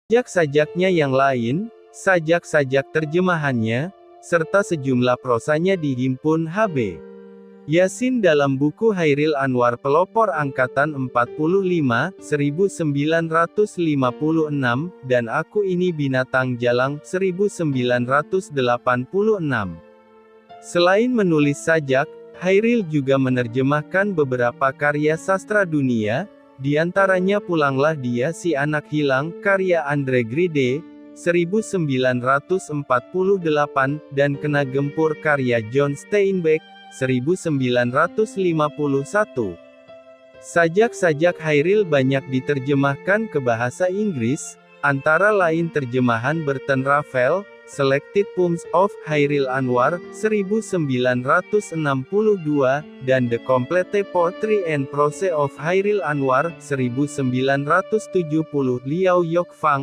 Sajak-sajaknya yang lain, sajak-sajak terjemahannya, serta sejumlah prosanya dihimpun H.B. Yasin dalam buku Hairil Anwar Pelopor Angkatan 45, 1956, dan Aku Ini Binatang Jalang, 1986. Selain menulis sajak, Hairil juga menerjemahkan beberapa karya sastra dunia, di antaranya Pulanglah Dia Si Anak Hilang, karya Andre Gide, 1948, dan Kena Gempur karya John Steinbeck, 1951. Sajak-sajak Hairil banyak diterjemahkan ke bahasa Inggris, antara lain terjemahan Bertrand Raffel, Selected Poems of Hairil Anwar, 1962, dan The Complete Poetry and Prose of Hairil Anwar, 1970. Liao Yokfang,